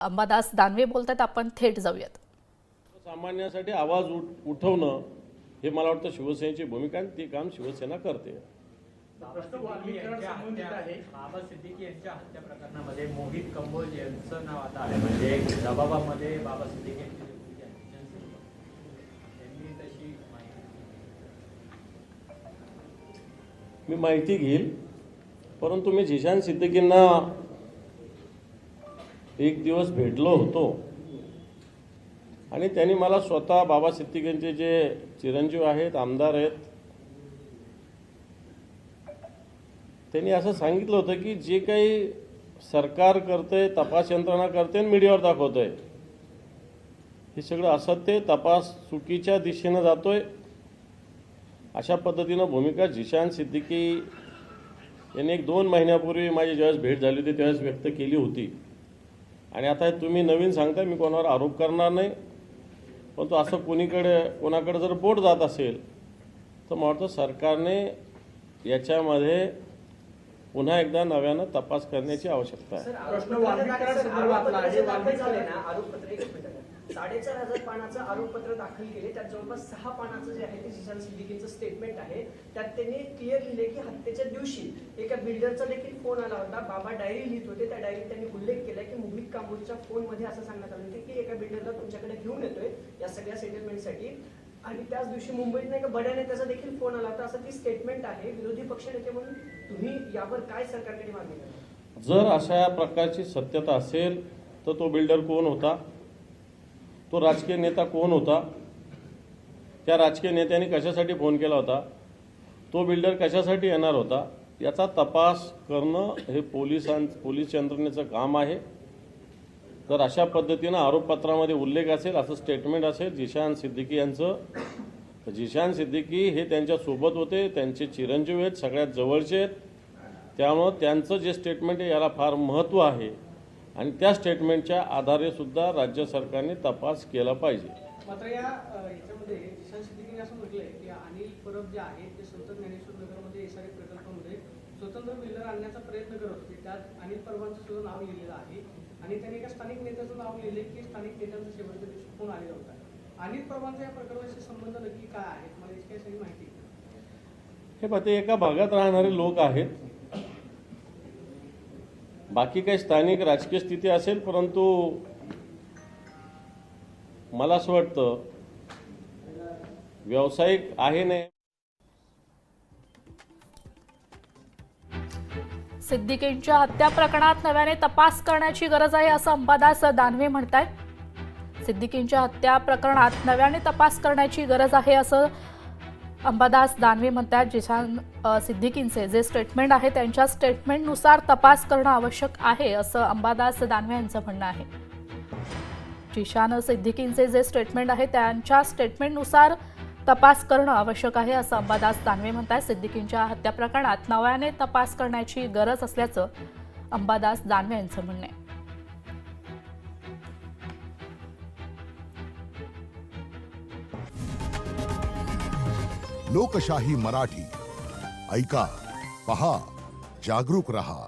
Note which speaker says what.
Speaker 1: अंबादास दानवे बोलतात, आपण थेट जाऊयात।
Speaker 2: सामान्यासाठी आवाज उठवणं हे मला वाटतं शिवसेनेची भूमिका आहे, ती काम शिवसेना करते।
Speaker 3: बाबा सिद्दीकी यांच्या हत्या प्रकरणामध्ये मोहित कंबोज यांचं नाव आता आलं, म्हणजे जबाबामध्ये बाबा सिद्दीकी यांची त्यांनी तशी
Speaker 2: मी माहिती घेईल, परंतु मी झिशान सिद्दीकींना एक दिवस भेटलो होतो आणि त्यांनी मला स्वतः बाबा सिद्दीकींचे जे चिरंजीव आहेत, आमदार आहेत, त्यांनी असं सांगितलं होतं की जे काही सरकार करते, तपास यंत्रणा करते आणि मीडियावर दाखवतंय, हे सगळं असत्य, तपास चुकीच्या दिशेनं जातोय, अशा पद्धतीनं भूमिका झिशान सिद्दीकी यांनी 1-2 महिन्यापूर्वी माझी ज्यावेळेस भेट झाली होती त्यावेळेस व्यक्त केली होती। आणि आता तुम्ही नवीन सांगताय, मी कोणावर आरोप करणार नाही, परंतु असं कोणाकडे जर बोट जात असेल तर मला वाटतं सरकारने याच्यामध्ये पुन्हा एकदा नव्यानं तपास करण्याची आवश्यकता आहे।
Speaker 4: 4,500 पानाचं आरोपपत्र दाखल केले, त्यात जवळपास 6 पानाचं जे आहे ते झिशान सिद्दीकींचं स्टेटमेंट आहे। त्यात त्यांनी क्लिअर लिहिले की हत्येच्या दिवशी एका बिल्डरचा देखील फोन आला होता, बाबा डायरी लिहित होते, त्या डायरीत त्यांनी उल्लेख केला की मोहित कांबोजच्या फोनमध्ये असं सांगण्यात आलं होतं की एका बिल्डरला तुमच्याकडे घेऊन येतोय या सगळ्या सेटलमेंटसाठी, आणि त्याच दिवशी मुंबईत एका बड्या नेत्याचा देखील फोन आला होता, असं ती स्टेटमेंट आहे। विरोधी पक्षनेते म्हणून तुम्ही यावर काय सरकारकडे मागणी करता?
Speaker 2: जर अशा प्रकारची सत्यता असेल तर तो बिल्डर कोण होता, तो राजकीय नेता कोण होता, त्या राजकीय नेत्याने कशासाठी फोन केला होता, तो बिल्डर कशासाठी येणार होता, याचा तपास करणं हे पोलीस यंत्रणेचं काम आहे। जर अशा पद्धतीनं आरोपपत्रामध्ये उल्लेख असेल, असं स्टेटमेंट असेल झिशान सिद्दीकी यांचं, तर झिशान सिद्दीकी हे त्यांच्यासोबत होते, त्यांचे चिरंजीव आहेत, सगळ्यात जवळचे आहेत, त्यामुळं त्यांचं जे स्टेटमेंट आहे याला फार महत्त्व आहे आणि त्या स्टेटमेंटच्या आधारे सुद्धा राज्य सरकारने तपास केला पाहिजे।
Speaker 5: मात्र याच्यामध्ये झिशान सिद्दीकीने असं म्हटलंय की अनिल परब जे आहेत ते संत ज्ञानेश्वर नगरमध्ये एसआरए प्रकल्पामध्ये स्वतंत्र बिल्डर आणण्याचा प्रयत्न करत होते, त्यात अनिल परबांचं सुद्धा नाव लिहिलेलं आहे आणि त्यांनी एका स्थानिक नेत्याचं नाव लिहिले की स्थानिक नेत्यांचा शेवटच्या दिवशी फोन आलेला होता। अनिल परबांचा या प्रकरणाशी संबंध नक्की काय आहे, मला याची काही सगळी माहिती?
Speaker 2: हे पहा, एका भागात राहणारे लोक आहेत, बाकी काही स्थानिक राजकीय स्थिती असेल, परंतु मला असं वाटतं व्यावसायिक आहे नाही।
Speaker 1: सिद्दीकींच्या हत्या प्रकरणात नव्याने तपास करण्याची गरज आहे असं अंबादास दानवे म्हणतायत। सिद्दीकींच्या हत्या प्रकरणात नव्याने तपास करण्याची गरज आहे असं अंबादास दानवे म्हणतात। झिशान सिद्दीकींचे जे स्टेटमेंट आहे त्यांच्या स्टेटमेंटनुसार तपास करणं आवश्यक आहे असं अंबादास दानवे यांचं म्हणणं आहे। झिशान सिद्दीकींचे जे स्टेटमेंट आहे त्यांच्या स्टेटमेंटनुसार तपास करणं आवश्यक आहे असं अंबादास दानवे म्हणतात। सिद्दीकींच्या हत्या प्रकरणात नव्याने तपास करण्याची गरज असल्याचं अंबादास दानवे यांचं म्हणणं आहे।
Speaker 6: लोकशाही मराठी ऐका, पहा, जागरूक रहा।